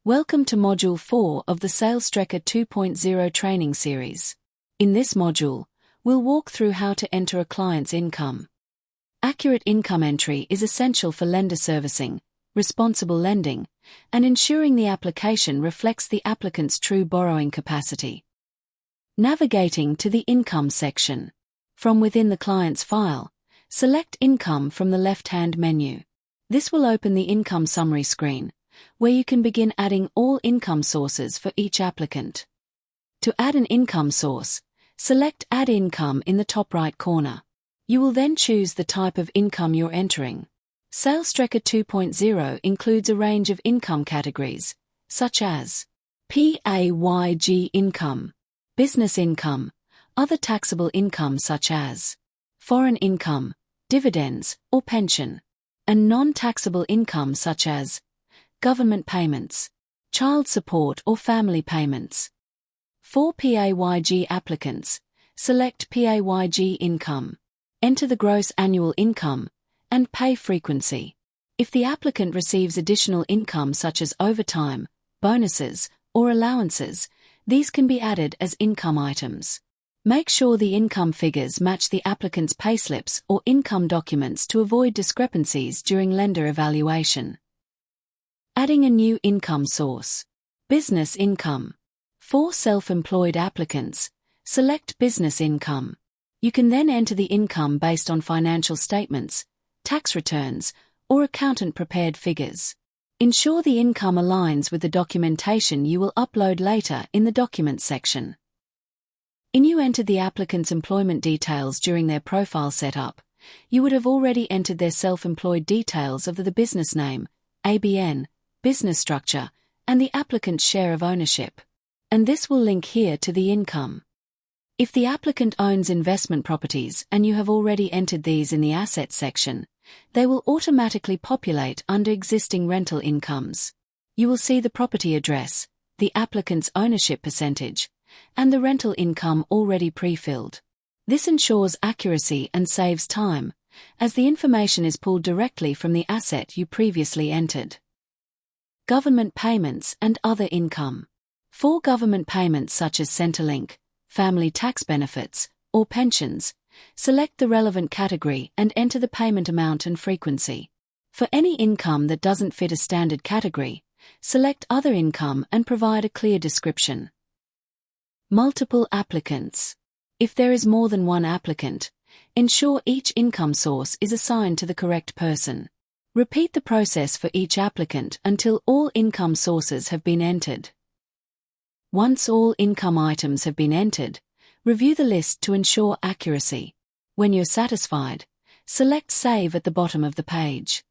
Welcome to Module 4 of the Salestrekker 2.0 training series. In this module, we'll walk through how to enter a client's income. Accurate income entry is essential for lender servicing, responsible lending, and ensuring the application reflects the applicant's true borrowing capacity. Navigating to the Income section. From within the client's file, select Income from the left-hand menu. This will open the income summary screen, where you can begin adding all income sources for each applicant. To add an income source, select Add Income in the top right corner. You will then choose the type of income you're entering. Salestrekker 2.0 includes a range of income categories, such as PAYG income, business income, other taxable income such as foreign income, dividends, or pension, and non-taxable income such as government payments, child support or family payments. For PAYG applicants, select PAYG income, enter the gross annual income, and pay frequency. If the applicant receives additional income such as overtime, bonuses, or allowances, these can be added as income items. Make sure the income figures match the applicant's payslips or income documents to avoid discrepancies during lender evaluation. Adding a new income source. Business income. For self-employed applicants, select business income. You can then enter the income based on financial statements, tax returns, or accountant-prepared figures. Ensure the income aligns with the documentation you will upload later in the Documents section. When you entered the applicant's employment details during their profile setup, you would have already entered their self-employed details of the business name, ABN, business structure, and the applicant's share of ownership. And this will link here to the income. If the applicant owns investment properties and you have already entered these in the Assets section, they will automatically populate under existing rental incomes. You will see the property address, the applicant's ownership percentage, and the rental income already pre-filled. This ensures accuracy and saves time, as the information is pulled directly from the asset you previously entered. Government payments and other income. For government payments such as Centrelink, family tax benefits, or pensions, select the relevant category and enter the payment amount and frequency. For any income that doesn't fit a standard category, select Other Income and provide a clear description. Multiple applicants. If there is more than one applicant, ensure each income source is assigned to the correct person. Repeat the process for each applicant until all income sources have been entered. Once all income items have been entered, review the list to ensure accuracy. When you're satisfied, select Save at the bottom of the page.